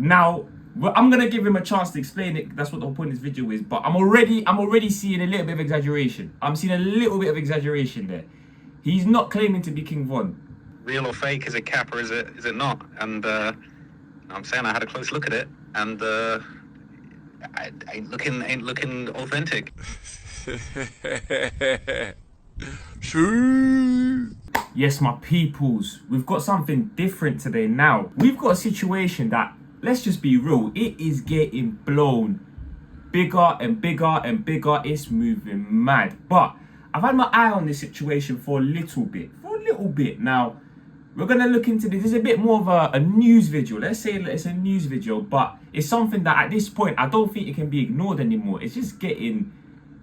Now, I'm gonna give him a chance to explain it. That's what the whole point of this video is. But I'm already seeing a little bit of exaggeration. I'm seeing a little bit of exaggeration there. He's not claiming to be King Von. Real or fake? Is it cap or is it not? And I'm saying I had a close look at it, and ain't looking authentic. Yes, my peoples, we've got something different today now. We've got a situation that, let's just be real, it is getting blown bigger and bigger and bigger. It's moving mad. But I've had my eye on this situation for a little bit. Now, we're going to look into this. This is a bit more of a news video. Let's say it's a news video, but it's something that at this point, I don't think it can be ignored anymore. It's just getting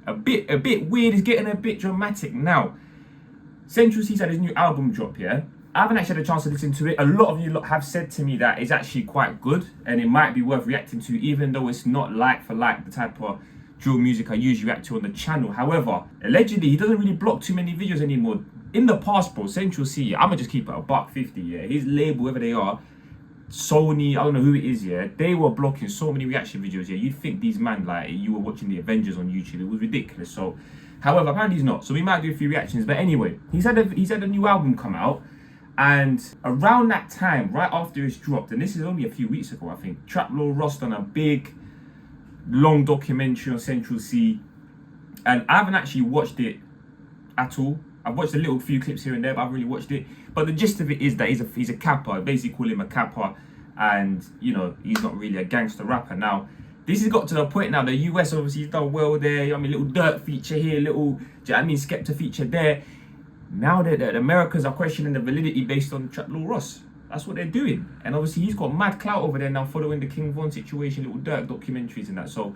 a bit weird. It's getting a bit dramatic now. Central Cee's had his new album drop, yeah? I haven't actually had a chance to listen to it. A lot of you have said to me that it's actually quite good and it might be worth reacting to, even though it's not like for like the type of drill music I usually react to on the channel. However, allegedly, he doesn't really block too many videos anymore. In the past, bro, Central Cee, I'm gonna just keep it a $150, yeah? His label, whoever they are, Sony, I don't know who it is, yeah? They were blocking so many reaction videos, yeah? You'd think these man, like, you were watching the Avengers on YouTube. It was ridiculous. So, however, apparently he's not. So we might do a few reactions. But anyway, he's had a new album come out. And around that time, right after it's dropped, and this is only a few weeks ago, I think, Trap Law Ross done a big, long documentary on Central Cee. And I haven't actually watched it at all. I've watched a little few clips here and there, but I haven't really watched it. But the gist of it is that he's a capper. I basically call him a capper. And, you know, he's not really a gangster rapper. Now, this has got to the point now, the US obviously has done well there. I mean, little Dirt feature here, little, do you know what I mean, Skepta feature there. Now that the Americans are questioning the validity based on Trap Law Ross. That's what they're doing. And obviously he's got mad clout over there now following the King Von situation, little Dirt documentaries and that. So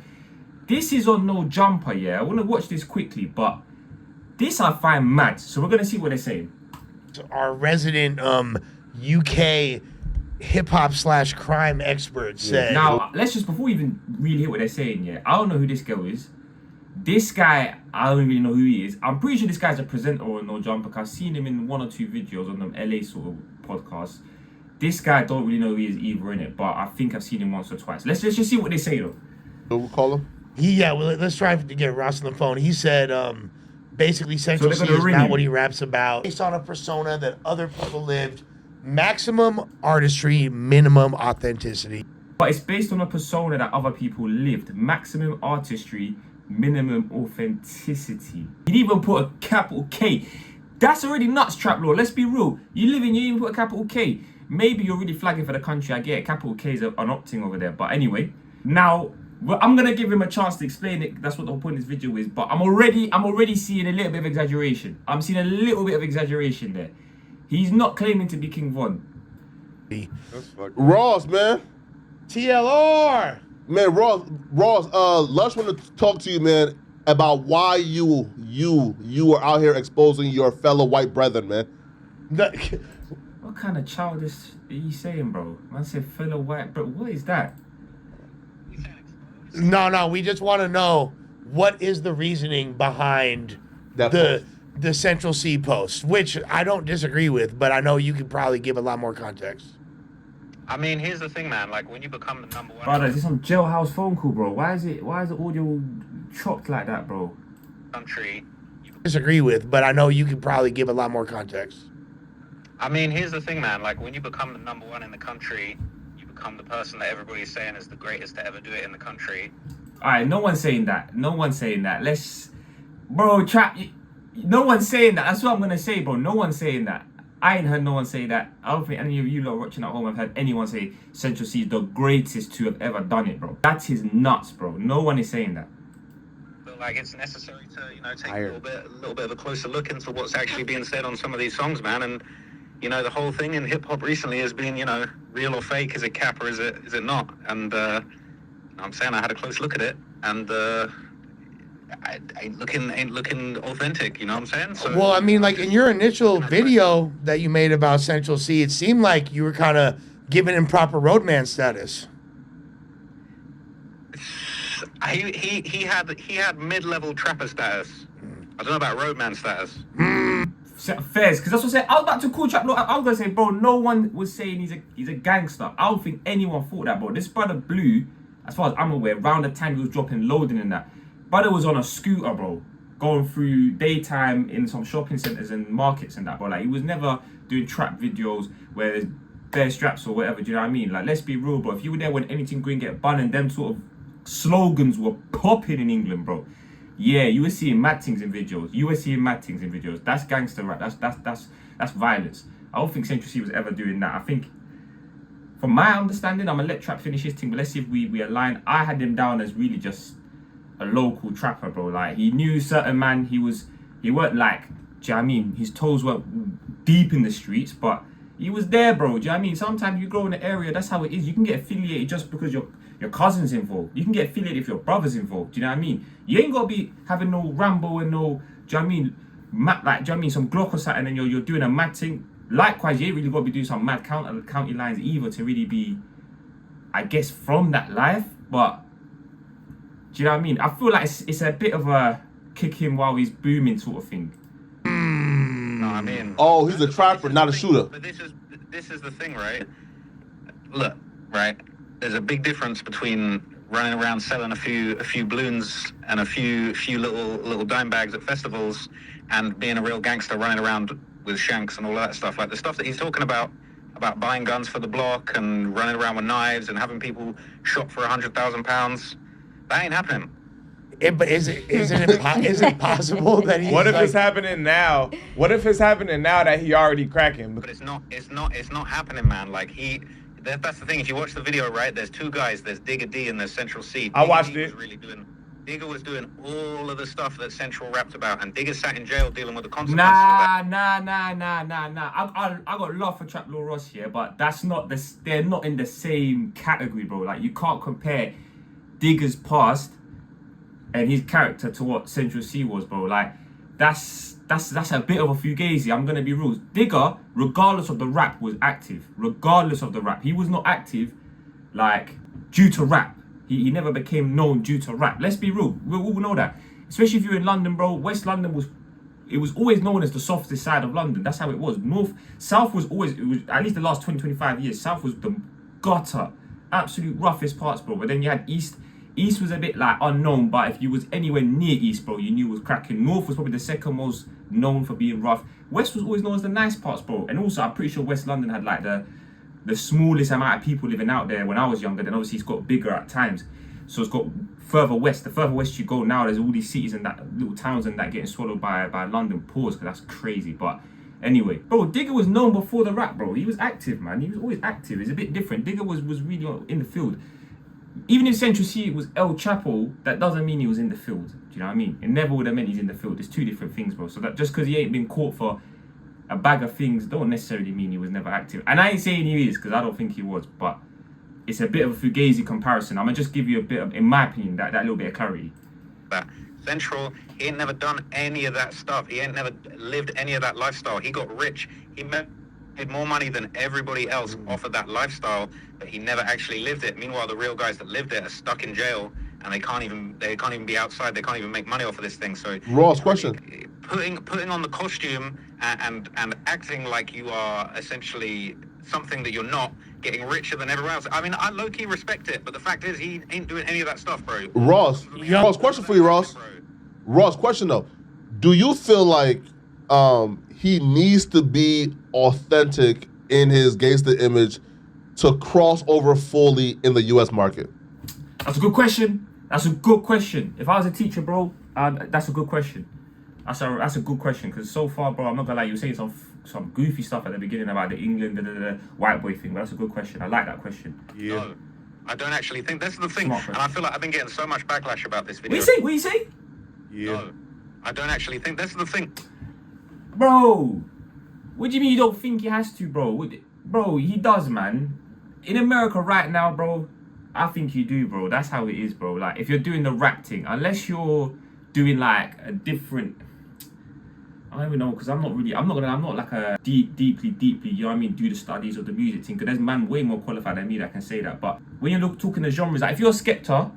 this is on No Jumper, yeah? I want to watch this quickly, but this I find mad. So we're going to see what they're saying. Our resident UK hip-hop / crime expert said. Now, let's just, before we even really hear what they're saying, yeah, I don't know who this girl is. This guy, I don't really know who he is. I'm pretty sure this guy's a presenter on No Jumper, because I've seen him in 1 or 2 videos on them LA sort of podcasts. This guy, I don't really know who he is either in it, but I think I've seen him once or twice. Let's just see what they say though. We'll call him? Yeah, well, let's try to get Ross on the phone. He said, basically, Central Cee is not what he raps about. Based on a persona that other people lived. Maximum artistry, minimum authenticity. But it's based on a persona that other people lived. Maximum artistry, minimum authenticity. You'd even put a capital K. That's already nuts, Trap Law. Let's be real. You even put a capital K. Maybe you're really flagging for the country. I get it. Capital K is an opting over there. But anyway, now I'm gonna give him a chance to explain it. That's what the whole point of this video is. But I'm already seeing a little bit of exaggeration. I'm seeing a little bit of exaggeration there. He's not claiming to be King Von. Ross, man. TLR. Man, Ross, Lush want to talk to you, man, about why you are out here exposing your fellow white brethren, man. What kind of childish are you saying, bro? Man said fellow white, bro. What is that? No, we just want to know what is the reasoning behind That the Central Cee post, which I don't disagree with, but I know you could probably give a lot more context. I mean, here's the thing, man. Like, when you become the number one... Brother, this is some jailhouse phone call, bro. Why is the audio chopped like that, bro? ...country... Disagree with, but I know you could probably give a lot more context. I mean, here's the thing, man. Like, when you become the number one in the country, you become the person that everybody's saying is the greatest to ever do it in the country. Alright, no one's saying that. Let's... Bro, Trap... No one's saying that. That's what I'm gonna say, bro. No one's saying that. I ain't heard no one say that. I don't think any of you lot watching at home have heard anyone say Central Cee is the greatest to have ever done it, bro. That is nuts, bro. No one is saying that. But like, it's necessary to, you know, take a little bit of a closer look into what's actually being said on some of these songs, man. And you know, the whole thing in hip hop recently has been, you know, real or fake? Is it cap or is it not? And I'm saying I had a close look at it, and ain't looking authentic, you know what I'm saying? So, well, I mean, like in your initial video that you made about Central Cee, it seemed like you were kind of giving him proper roadman status. He had mid-level trapper status. I don't know about roadman status. Fairs, because that's what I said. I was about to call Trap Lord. I was gonna say, bro, no one was saying he's a gangster. I don't think anyone thought that, bro. This brother Blue, as far as I'm aware, around the time he was dropping loading and that, brother was on a scooter, bro, going through daytime in some shopping centers and markets and that, bro. Like, he was never doing trap videos where there's bare straps or whatever. Do you know what I mean? Like, let's be real, bro. If you were there when anything green get bun and them sort of slogans were popping in England, bro. Yeah, you were seeing mad things in videos. That's gangster rap. That's violence. I don't think Central C was ever doing that. I think, from my understanding, I'm gonna let Trap finish his thing, but let's see if we align. I had him down as really just a local trapper, bro. Like, he knew certain man. He weren't like, do you know what I mean? His toes weren't deep in the streets, but he was there, bro. Do you know what I mean? Sometimes you grow in the area. That's how it is. You can get affiliated just because your cousin's involved. You can get affiliated if your brother's involved. Do you know what I mean? You ain't got to be having no Rambo and no, do you know what I mean? Like, do you know what I mean? Some Glock or something, and you're doing a mad thing. Likewise, you ain't really got to be doing some mad county lines either to really be, I guess, from that life. But, do you know what I mean? I feel like it's a bit of a kick him while he's booming sort of thing. No, I mean... Oh, he's a trapper, not a shooter. But this is the thing, right? Look, right? There's a big difference between running around selling a few balloons and a few little dime bags at festivals and being a real gangster running around with shanks and all that stuff. Like the stuff that he's talking about buying guns for the block and running around with knives and having people shot for £100,000, that ain't happening. But is it possible that he's What if like, it's happening now? What if it's happening now that he already cracking? But it's not happening, man. Like that's the thing. If you watch the video, right, there's two guys. There's Digga D and there's Central C. I watched it. Digga was doing all of the stuff that Central rapped about, and Digga sat in jail dealing with the consequences Nah. of that. I got love for Trap Lord Ross here, but that's not this. They're not in the same category, bro. Like, you can't compare Digga's past and his character to what Central C was, bro. Like, that's a bit of a fugazi. I'm gonna be real. Digga, regardless of the rap, was active. Regardless of the rap, he was not active, like, due to rap. He never became known due to rap. Let's be real. We all know that. Especially if you're in London, bro. West London was always known as the softest side of London. That's how it was. South was always, it was at least the last 20, 25 years. South was the gutter, absolute roughest parts, bro. But then you had East. East was a bit like unknown, but if you was anywhere near East, bro, you knew it was cracking. North was probably the second most known for being rough. West was always known as the nice parts, bro. And also, I'm pretty sure West London had like the smallest amount of people living out there when I was younger. Then obviously it's got bigger at times. So it's got further west. The further west you go now, there's all these cities and that little towns and that getting swallowed by London pores, because that's crazy. But anyway, bro, Digga was known before the rap, bro. He was active, man. He was always active. It's a bit different. Digga was really in the field. Even if Central C was El Chapo, that doesn't mean he was in the field. Do you know what I mean? It never would have meant he's in the field. It's two different things, bro. So that just because he ain't been caught for a bag of things don't necessarily mean he was never active. And I ain't saying he is, because I don't think he was, but it's a bit of a fugazi comparison. I'm gonna just give you a bit of, in my opinion, that little bit of clarity. Central, he ain't never done any of that stuff. He ain't never lived any of that lifestyle. He got rich. He made more money than everybody else off of that lifestyle, but he never actually lived it. Meanwhile, the real guys that lived it are stuck in jail, and they can't even be outside. They can't even make money off of this thing. So Ross, question. Putting on the costume and acting like you are essentially something that you're not, getting richer than everyone else. I mean, I low-key respect it, but the fact is he ain't doing any of that stuff, bro. Ross, question for you, Ross. Ross, question though. Do you feel like he needs to be authentic in his gangster image to cross over fully in the U.S. market? That's a good question. If I was a teacher, bro, that's a good question. That's a good question, because so far, bro, I'm not gonna lie, you were saying some goofy stuff at the beginning about the England, the white boy thing, but that's a good question. I like that question. Yeah. No, I don't actually think that's the thing, and I feel like I've been getting so much backlash about this video. What you say? Yeah. No, I don't actually think that's the thing. Bro, what do you mean you don't think he has to, bro? Bro, he does, man. In America right now, bro, I think you do, bro. That's how it is, bro. Like, if you're doing the rap thing, unless you're doing like a different, I don't even know, because I'm not like a deeply, you know what I mean, do the studies of the music thing, because there's man way more qualified than me that can say that. But when you're talking the genres, like if you're a Skepta,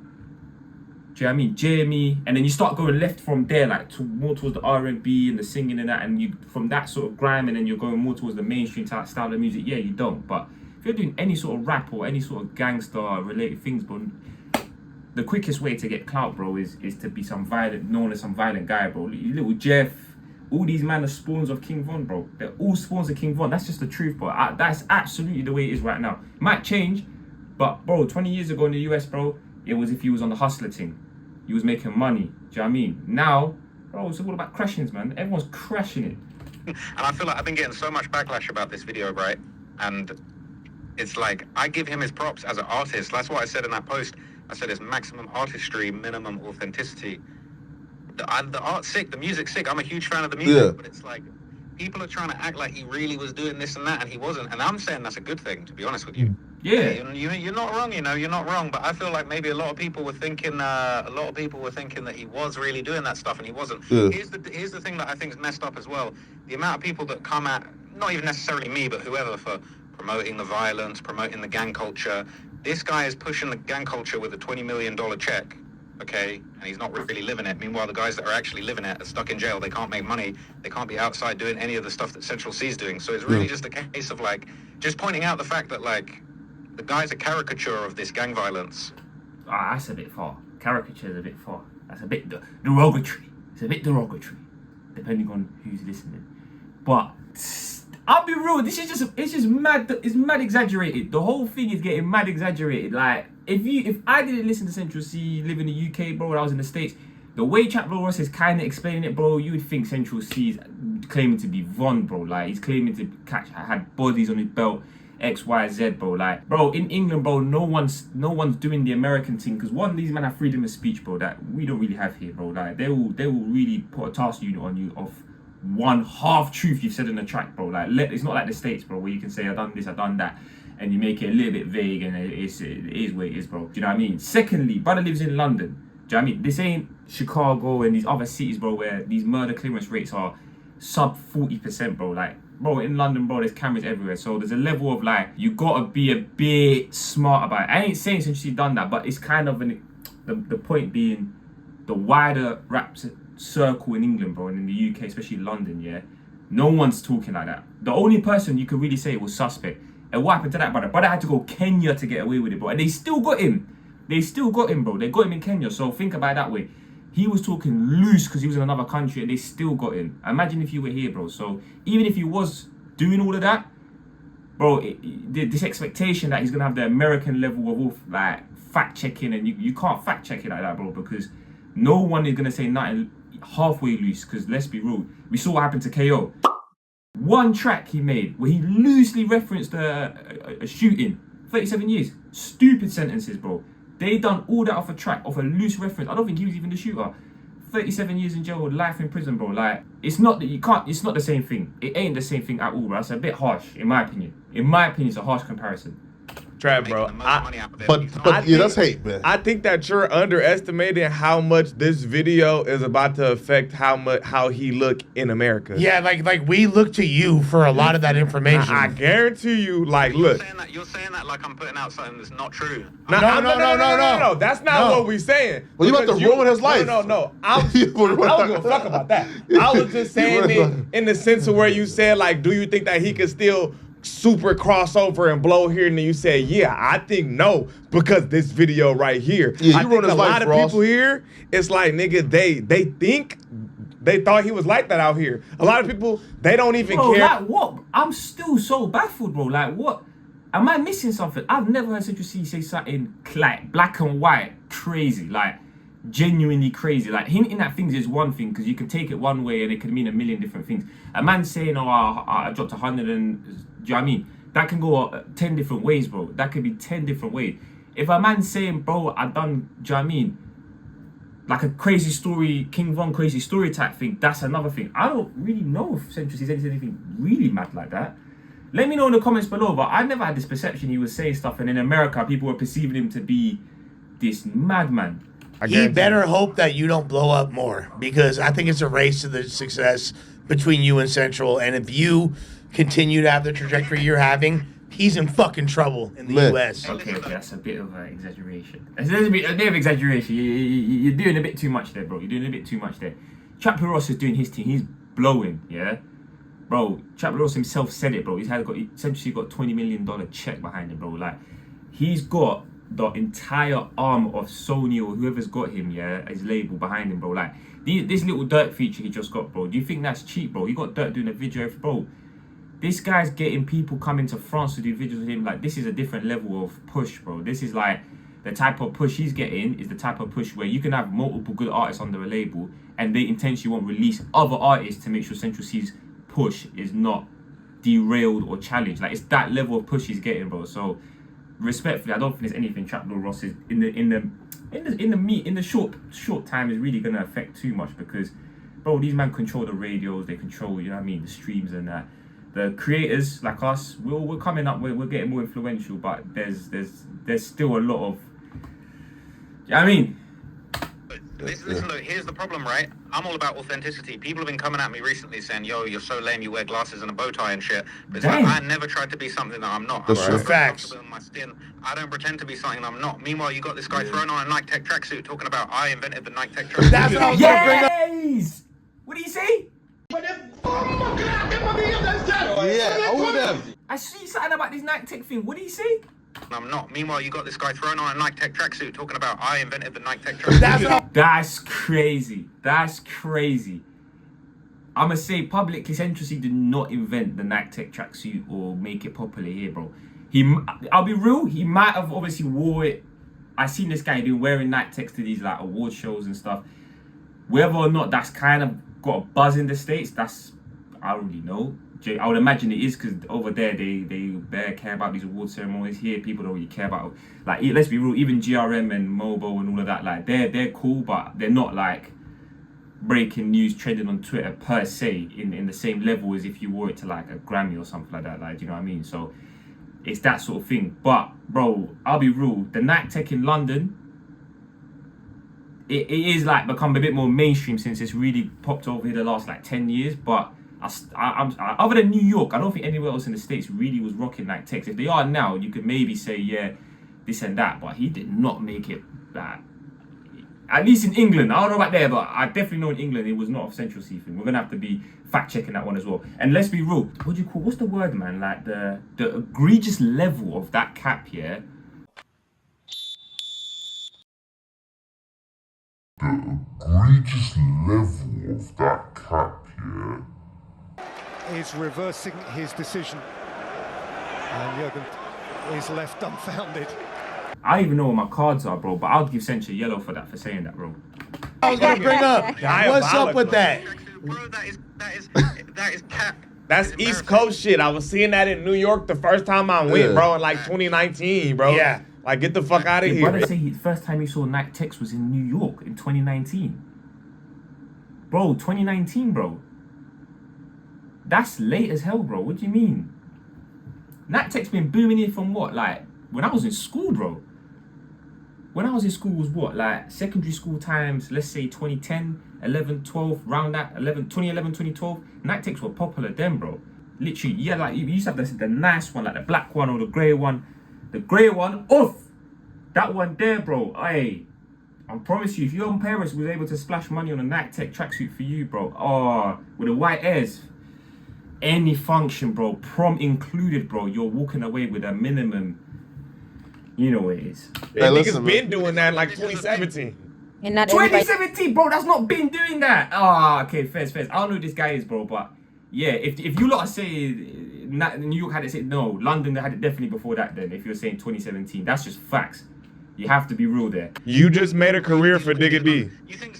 do you know you know what I mean? Jamie, and then you start going left from there, like more towards the R&B and the singing and that, and you from that sort of grime, and then you're going more towards the mainstream type style of music. Yeah, you don't. But if you're doing any sort of rap or any sort of gangster related things, bro, the quickest way to get clout, bro, is to be known as some violent guy, bro. Little Jeff, all these men are spawns of King Von, bro. They're all spawns of King Von. That's just the truth, bro. That's absolutely the way it is right now. It might change, but bro, 20 years ago in the US, bro, it was if he was on the hustler thing. He was making money. Do you know what I mean? Now, bro, it's all about crashings, man. Everyone's crashing it. And I feel like I've been getting so much backlash about this video, right? And it's like, I give him his props as an artist. That's what I said in that post. I said it's maximum artistry, minimum authenticity. The art's sick, the music's sick. I'm a huge fan of the music, but it's like, people are trying to act like he really was doing this and that, and he wasn't. And I'm saying that's a good thing, to be honest with you. Yeah. You're not wrong, you're not wrong. But I feel like maybe a lot of people were thinking, that he was really doing that stuff, and he wasn't. Yeah. Here's the thing that I think is messed up as well. The amount of people that come at, not even necessarily me, but whoever, for promoting the violence, promoting the gang culture. This guy is pushing the gang culture with a $20 million check. Okay, and he's not really living it. Meanwhile, the guys that are actually living it are stuck in jail. They can't make money. They can't be outside doing any of the stuff that Central C is doing. So it's really just a case of like, just pointing out the fact that like, the guy's a caricature of this gang violence. That's a bit far. Caricature is a bit far. That's a bit derogatory. It's a bit derogatory, depending on who's listening. But I'll be real. It's just mad. It's mad exaggerated. The whole thing is getting mad exaggerated. Like, if I didn't listen to Central C, live in the UK, bro, when I was in the States, the way Chap Bro Ross is kind of explaining it, bro, you would think Central C is claiming to be Von, bro. Like, he's claiming to had bodies on his belt, X, Y, Z, bro. Like, bro, in England, bro, no one's doing the American thing, because one, these men have freedom of speech, bro, that we don't really have here, bro. Like, they will really put a task unit on you of one half truth you've said in the track, bro. Like, it's not like the States, bro, where you can say I done this, I done that, and you make it a little bit vague, and it is what it is, bro. Do you know what I mean? Secondly, brother lives in London. Do you know what I mean? This ain't Chicago and these other cities, bro, where these murder clearance rates are sub 40%, bro. Like, bro, in London, bro, there's cameras everywhere. So there's a level of like, you gotta be a bit smart about it. I ain't saying since you've done that, but it's kind of the point being, the wider rap circle in England, bro, and in the UK, especially London, yeah, no one's talking like that. The only person you could really say was Suspect. And what happened to that brother? Brother had to go Kenya to get away with it, bro. And they still got him. They still got him, bro. They got him in Kenya. So think about it that way. He was talking loose because he was in another country, and they still got him. Imagine if you were here, bro. So even if he was doing all of that, bro, this expectation that he's gonna have the American level of like fact checking, and you can't fact check it like that, bro, because no one is gonna say nothing halfway loose. Because let's be real, we saw what happened to KO. One track he made where he loosely referenced a shooting, 37 years. Stupid sentences, bro. They done all that off a track, off a loose reference. I don't think he was even the shooter. 37 years in jail, life in prison, bro. Like, it's not the same thing. It ain't the same thing at all, bro. It's a bit harsh, in my opinion. In my opinion, it's a harsh comparison. Trav, bro. But yeah, that's hate, man. I think that you're underestimating how much this video is about to affect how he look in America. Yeah, like we look to you for a lot of that information. I guarantee you, like, look. You're saying that like I'm putting out something that's not true. No. That's not what we're saying. Well, you about to ruin his life. No. I don't give a fuck about that. I was just saying it in the sense of where you said, like, do you think that he could still super crossover and blow here? And then you say, yeah, I think no, because this video right here. Yeah, I think a lot of people here, it's like, nigga, they think they thought he was like that out here. A lot of people, they don't even care. Like what? I'm still so baffled, bro. Like, what? Am I missing something? I've never heard Central C say something like black and white crazy, like genuinely crazy. Like, hinting at things is one thing, because you can take it one way and it could mean a million different things. A man saying, oh, I dropped 100 and, do you know what I mean? That can go 10 different ways, bro. That could be 10 different ways. If a man's saying, bro, I done, do you know what I mean? Like a crazy story, King Von crazy story type thing, that's another thing. I don't really know if Central C said anything really mad like that. Let me know in the comments below, but I never had this perception he was saying stuff, and in America, people were perceiving him to be this madman. He better hope that you don't blow up more, because I think it's a race to the success between you and Central, and if you continue to have the trajectory you're having, he's in fucking trouble in the US. Okay, that's a bit of an exaggeration. That's a bit of exaggeration. You're doing a bit too much there, bro. You're doing a bit too much there. Trap Lord Ross is doing his thing. He's blowing, yeah? Bro, Trap Lord Ross himself said it, bro. He essentially got $20 million check behind him, bro. Like, he's got the entire arm of Sony or whoever's got him, yeah, his label behind him, bro. Like, this little Dirt feature he just got, bro. Do you think that's cheap, bro? He got Dirt doing a video, bro. This guy's getting people coming to France to do videos with him. Like, this is a different level of push, bro. This is like the type of push he's getting is the type of push where you can have multiple good artists under a label and they intentionally won't release other artists to make sure Central C's push is not derailed or challenged. Like, it's that level of push he's getting, bro. So respectfully, I don't think there's anything Trap Lord Ross is in the short time is really gonna affect too much, because, bro, these men control the radios, they control, you know what I mean, the streams and that. The creators like us, we're coming up, we're getting more influential, but there's still a lot of, you know what I mean? Listen, look, here's the problem, right? I'm all about authenticity. People have been coming at me recently saying, yo, you're so lame, you wear glasses and a bow tie and shit. But it's like, I never tried to be something that I'm not. That's I'm true. Facts. comfortable in my skin. I don't pretend to be something I'm not. Meanwhile, you got this guy throwing on a Nike Tech tracksuit talking about, I invented the Nike Tech tracksuit. That's what I was gonna bring up. Yes! What do you say? Yeah, all of them. I see something about this Nike Tech thing. What do you say? I'm not. Meanwhile, you got this guy throwing on a Nike Tech tracksuit talking about, I invented the Nike Tech tracksuit. That's crazy. That's crazy. I'ma say publicly, Central C did not invent the Nike Tech tracksuit or make it popular here, bro. I'll be real, he might have obviously wore it. I seen this guy wearing Nike Techs to these like award shows and stuff. Whether or not that's kind of got a buzz in the States, I don't really know. I would imagine it is, because over there they bare care about these award ceremonies. Here people don't really care about, like, let's be real, even GRM and Mobo and all of that, like they're cool, but they're not like breaking news trending on Twitter per se in the same level as if you wore it to like a Grammy or something like that, like, do you know what I mean? So it's that sort of thing. But bro, I'll be real, the Nike Tech in London, it is like become a bit more mainstream since it's really popped over here the last like 10 years, but other than New York, I don't think anywhere else in the States really was rocking Nike Techs. If they are now, you could maybe say, yeah, this and that, but he did not make it that. At least in England, I don't know about there, but I definitely know in England it was not a Central C thing. We're gonna have to be fact-checking that one as well. And let's be real, what's the word, man? Like the egregious level of that cap, yeah? The egregious level of that cap, yeah? Is reversing his decision, and Jurgen is left dumbfounded. I don't even know what my cards are, bro, but I'll give Central yellow for saying that, bro. I was gonna bring up, what's up with that? Bro, that is cap. That's East Coast shit. I was seeing that in New York the first time I went, bro, in like 2019, bro. Yeah. Like, get the fuck out of Your here. brother say the first time he saw Nike Techs was in New York in 2019. Bro, 2019, bro. That's late as hell, bro. What do you mean? Nike Tech's been booming here from what? Like, when I was in school, bro. When I was in school was what? Like, secondary school times, let's say 2010, 11, 12, round that, 2011, 2012. Nike Techs were popular then, bro. Literally, yeah, like, you used to have the nice one, like the black one or the grey one. The grey one, oof! That one there, bro. Hey, I promise you, if your own parents was able to splash money on a Nike Tech tracksuit for you, bro, with the white airs, any function, bro, prom included, bro, you're walking away with a minimum, you know what it is. Hey, niggas been doing that in like 2017. And not 2017, bro, that's not been doing that. Okay, fair. I don't know who this guy is, bro, but yeah, if you lot say New York had it, say no, London had it definitely before that. Then if you're saying 2017, that's just facts. You have to be real there. You just made a career for Digga D. You think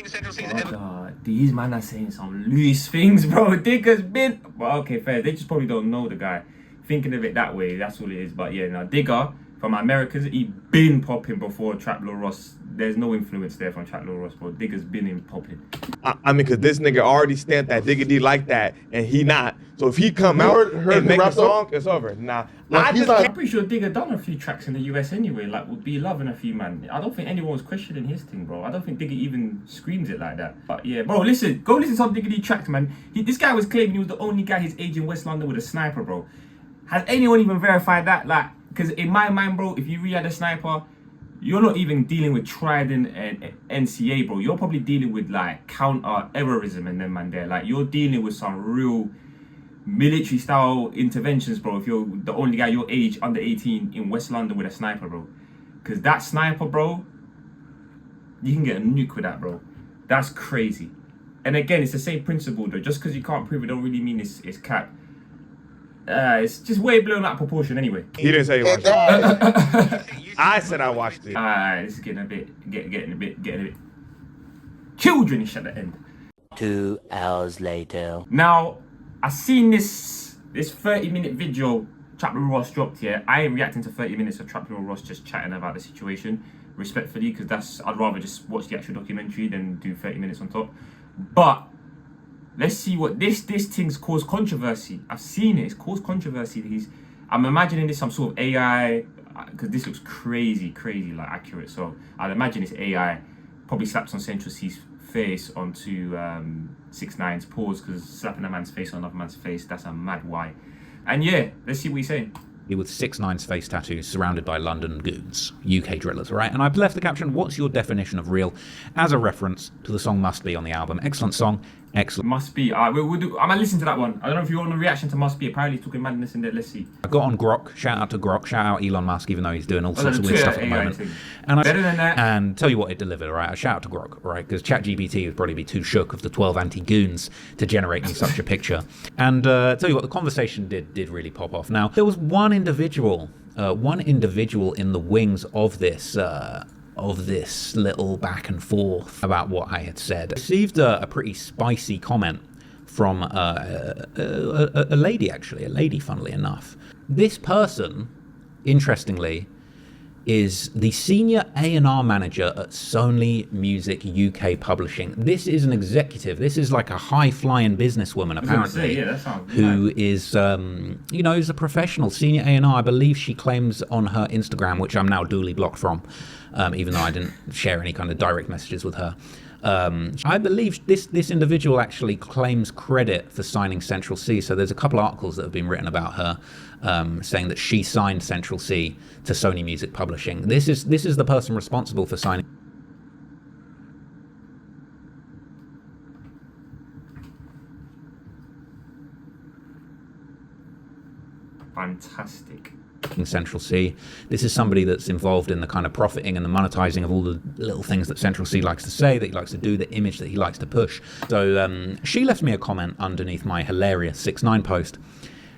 Central C's Oh ever... God, these man are saying some loose things, bro. Digga's been... Well, okay, fair. They just probably don't know the guy. Thinking of it that way, that's all it is. But yeah, now Digga, from Americans, he been popping before Trap Lord Ross. There's no influence there from Trap Lord Ross, bro. Digga's been in popping. I mean, because this nigga already stamped that Digga D like that, and he not. So if he come out and make a song, it's over. Nah. I'm pretty sure Digga done a few tracks in the US anyway, like with Be Loving a few, man. I don't think anyone was questioning his thing, bro. I don't think Digga even screams it like that. But yeah, bro, listen, go listen to some Digga D tracks, man. This guy was claiming he was the only guy his age in West London with a sniper, bro. Has anyone even verified that? Like, because in my mind, bro, if you really had a sniper, you're not even dealing with Trident and NCA, bro. You're probably dealing with like counter-terrorism and them, man. There, like, you're dealing with some real military-style interventions, bro. If you're the only guy your age, under 18, in West London with a sniper, bro. Because that sniper, bro, you can get a nuke with that, bro. That's crazy. And again, it's the same principle, though. Just because you can't prove it, don't really mean it's cap. It's just way blown out of proportion, anyway. You didn't say you watched it. I said I watched it. This is getting a bit childrenish at the end. 2 hours later. Now, I seen this 30-minute video Trap Little Ross dropped here. I ain't reacting to 30 minutes of Trap Little Ross just chatting about the situation, respectfully, because I'd rather just watch the actual documentary than do 30 minutes on top. But let's see what this thing's caused controversy. I've seen it. It's caused controversy. I'm imagining this some sort of AI, because this looks crazy, like accurate. So I'd imagine it's AI. Probably slapped on Central C's face onto 6ix9ine's paws, because slapping a man's face on another man's face, that's a mad why. And yeah, let's see what he's saying. With 6ix9ine's face tattoos surrounded by London goons, UK drillers, right? And I've left the caption, "What's your definition of real?" as a reference to the song Must Be on the album. Excellent song, excellent. Must Be. We'll do. I'm gonna listen to that one. I don't know if you want a reaction to Must Be. Apparently, talking madness in there. Let's see. I got on Grok. Shout out to Grok. Shout out Elon Musk, even though he's doing all sorts of weird stuff at the moment. And better than that. And tell you what it delivered, right? A shout out to Grok, right? Because ChatGPT would probably be too shook of the 12 anti-goons to generate me such a picture. And tell you what, the conversation did really pop off. Now, there was one individual in the wings of this little back and forth about what I had said. I received a pretty spicy comment from a lady, actually, a lady, funnily enough. This person, interestingly, is the senior A&R manager at Sony Music UK Publishing. This is an executive. This is like a high-flying businesswoman, apparently, who is, is a professional senior A&R. I believe she claims on her Instagram, which I'm now duly blocked from, even though I didn't share any kind of direct messages with her. I believe this individual actually claims credit for signing Central C. So there's a couple articles that have been written about her, saying that she signed Central C to Sony Music Publishing. This is the person responsible for signing. Fantastic. Central C. This is somebody that's involved in the kind of profiting and the monetizing of all the little things that Central C likes to say, that he likes to do, the image that he likes to push. So she left me a comment underneath my hilarious 6ix9ine post,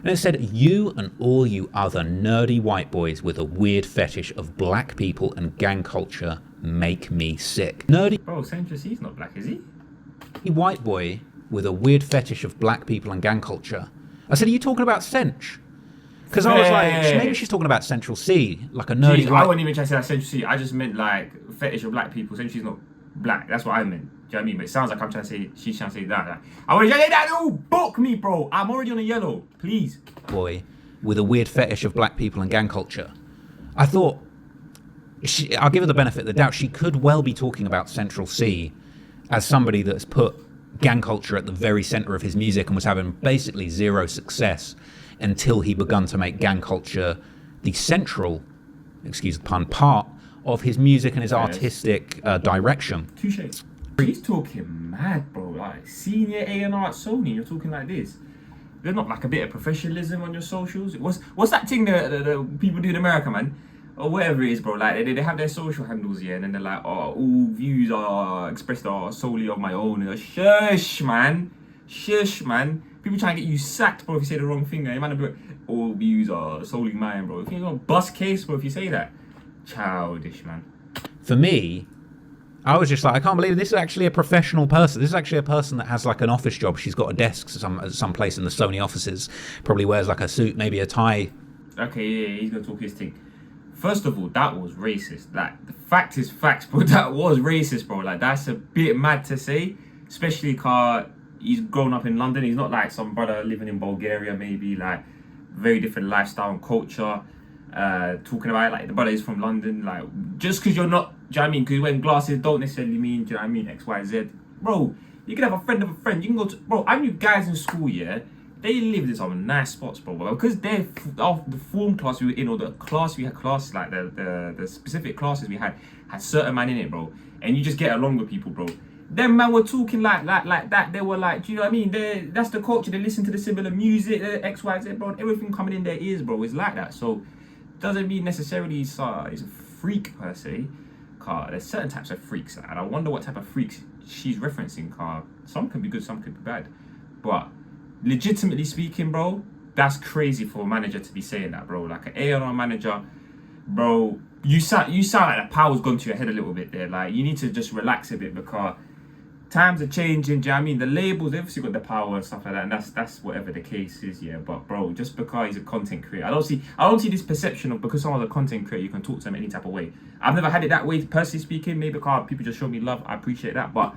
and it said, "You and all you other nerdy white boys with a weird fetish of black people and gang culture make me sick." Nerdy. Bro, Central C's not black, is he? White boy with a weird fetish of black people and gang culture. I said, "Are you talking about Centr?" Because I was like, maybe she's talking about Central C, like a nerdy. I wasn't even trying to say that Central C. I just meant like fetish of black people. Central C's not black. That's what I meant. Do you know what I mean? But it sounds like I'm trying to say, she's trying to say that. I want to say that. Oh, book me, bro. I'm already on a yellow. Please. Boy with a weird fetish of black people and gang culture. I thought, I'll give her the benefit of the doubt. She could well be talking about Central C as somebody that's put gang culture at the very center of his music and was having basically zero success until he begun to make gang culture the central, excuse the pun, part of his music and his artistic direction. Touché. He's talking mad, bro. Like, senior A&R at Sony, you're talking like this. There's not like a bit of professionalism on your socials. What's that thing that people do in America, man? Or whatever it is, bro. Like, they have their social handles, yeah, and then they're like, oh, all views are expressed are solely of my own. Shush, man. Shush, man. People trying to get you sacked, bro, if you say the wrong thing. You might be, all views are solely mine, bro. If you're gonna bust case, bro, if you say that. Childish, man. For me, I was just like, I can't believe this is actually a professional person. This is actually a person that has like an office job. She's got a desk some place in the Sony offices. Probably wears like a suit, maybe a tie. Okay, yeah, he's gonna talk his thing. First of all, that was racist. Like, the fact is facts, bro. That was racist, bro. Like, that's a bit mad to say, especially because he's grown up in London. He's not like some brother living in Bulgaria, maybe, like, very different lifestyle and culture. Talking about it, like, the brother is from London. Like, just because you're not, do you know what I mean? Because wearing glasses don't necessarily mean, do you know what I mean, X, Y, Z. Bro, you can have a friend of a friend. You can go to, bro, I knew guys in school, yeah, they lived in some nice spots, bro. But because of the form class we were in, or the class we had, classes like the specific classes we had certain man in it, bro. And you just get along with people, bro. Them man were talking like that. They were like, do you know what I mean? That's the culture. They listen to the similar music, X, Y, Z, bro. Everything coming in their ears, bro, is like that. So doesn't mean necessarily he's a freak per se. Car, there's certain types of freaks, and I wonder what type of freaks she's referencing. Car, some can be good, some can be bad. But legitimately speaking, bro, that's crazy for a manager to be saying that, bro. Like an A&R manager, bro. You sound like the power's gone to your head a little bit there. Like, you need to just relax a bit, because times are changing. Do you know what I mean? The labels, they've obviously got the power and stuff like that, and that's whatever the case is, yeah. But bro, just because he's a content creator, I don't see this perception of, because someone's a content creator, you can talk to them any type of way. I've never had it that way, personally speaking. Maybe because people just show me love, I appreciate that. But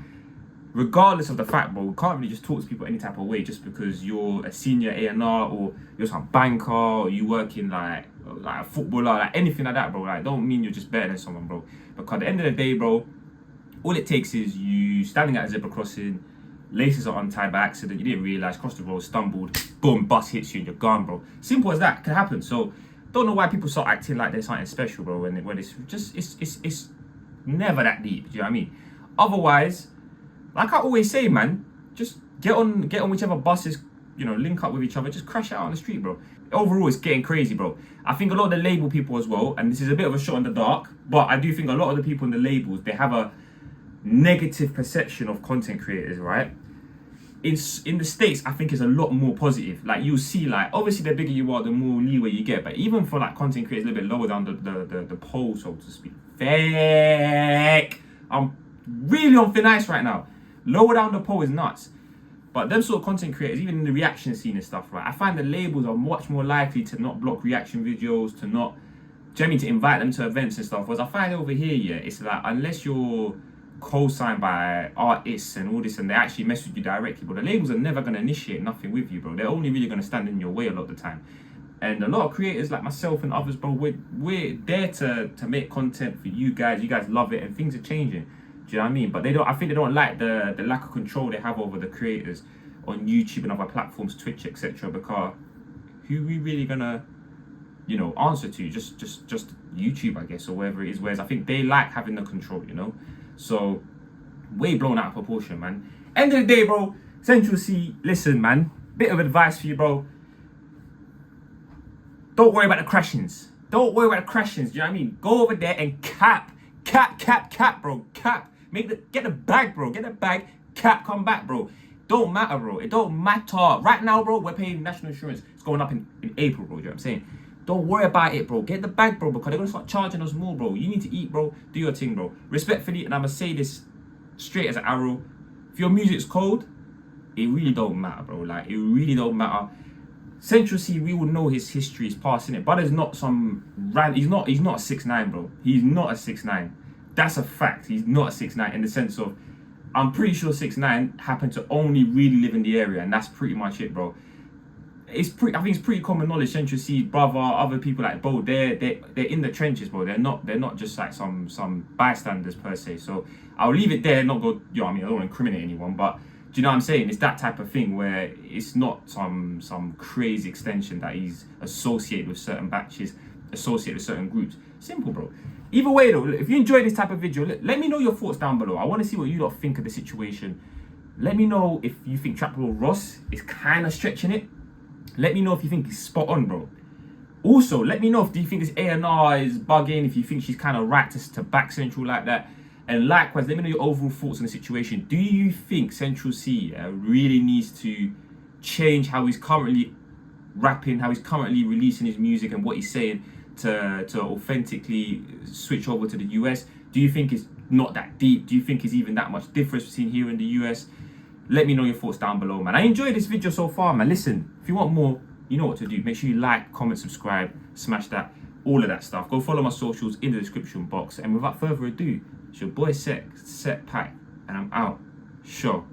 regardless of the fact, bro, we can't really just talk to people any type of way just because you're a senior A&R, or you're some banker, or you work in like a footballer, like anything like that, bro. Like, don't mean you're just better than someone, bro. Because at the end of the day, bro, all it takes is you standing at a zebra crossing, laces are untied by accident, you didn't realise, crossed the road, stumbled, boom, bus hits you and you're gone, bro. Simple as that, can happen. So don't know why people start acting like there's something special, bro, when it's just it's never that deep. Do you know what I mean? Otherwise, like I always say, man, just get on whichever buses, you know, link up with each other, just crash it out on the street, bro. Overall, it's getting crazy, bro. I think a lot of the label people as well, and this is a bit of a shot in the dark, but I do think a lot of the people in the labels, they have a negative perception of content creators, right? In the States, I think it's a lot more positive. Like, you'll see, like, obviously the bigger you are, the more leeway you get. But even for like content creators a little bit lower down the pole, so to speak. Fake. I'm really on thin ice right now. Lower down the pole is nuts. But them sort of content creators, even in the reaction scene and stuff, right? I find the labels are much more likely to not block reaction videos, to not, do you know what I mean, to invite them to events and stuff. Whereas I find over here, yeah, it's like, unless you're co-signed by artists and all this, and they actually mess with you directly, but the labels are never going to initiate nothing with you, bro. They're only really going to stand in your way a lot of the time. And a lot of creators like myself and others, bro, we're there to make content for you guys. You guys love it, and things are changing. Do you know what I mean? But I think they don't like the lack of control they have over the creators on YouTube and other platforms, Twitch, etc. Because who we really gonna, you know, answer to? Just YouTube, I guess, or wherever it is. Whereas I think they like having the control, you know. So, way blown out of proportion, man. End of the day, bro, Central C, listen, man, bit of advice for you, bro. Don't worry about the crashings. Don't worry about the crashings, do you know what I mean? Go over there and cap, bro, cap. Get the bag, bro, get the bag, cap, come back, bro. Don't matter, bro, it don't matter. Right now, bro, we're paying national insurance. It's going up in April, bro, do you know what I'm saying? Don't worry about it, bro. Get the bag, bro, because they're going to start charging us more, bro. You need to eat, bro. Do your thing, bro. Respectfully, and I'm going to say this straight as an arrow. If your music's cold, it really don't matter, bro. Like, it really don't matter. Central C, we will know his history, his past, innit? But there's not some... He's not a 6'9", bro. He's not a 6'9". That's a fact. He's not a 6'9", in the sense of... I'm pretty sure 6'9" happened to only really live in the area, and that's pretty much it, bro. I think it's pretty common knowledge. Central C, brother, other people, like, bro, they're in the trenches, bro. They're not just like some bystanders per se. So I'll leave it there. Not go, you know what I mean, I don't want to incriminate anyone, but do you know what I'm saying? It's that type of thing where it's not some crazy extension that he's associated with certain batches, associated with certain groups. Simple, bro. Either way though, if you enjoy this type of video, let me know your thoughts down below. I want to see what you lot think of the situation. Let me know if you think Trap Lord Ross is kind of stretching it. Let me know if you think he's spot on, bro. Also, let me know if you think this A&R is bugging, if you think she's kind of right to back Central like that. And likewise, let me know your overall thoughts on the situation. Do you think Central C really needs to change how he's currently rapping, how he's currently releasing his music and what he's saying to authentically switch over to the US? Do you think it's not that deep? Do you think it's even that much difference between here and the US? Let me know your thoughts down below, man. I enjoyed this video so far, man. Listen, if you want more, you know what to do. Make sure you like, comment, subscribe, smash that, all of that stuff. Go follow my socials in the description box. And without further ado, it's your boy TheSecPaq, and I'm out. Sure.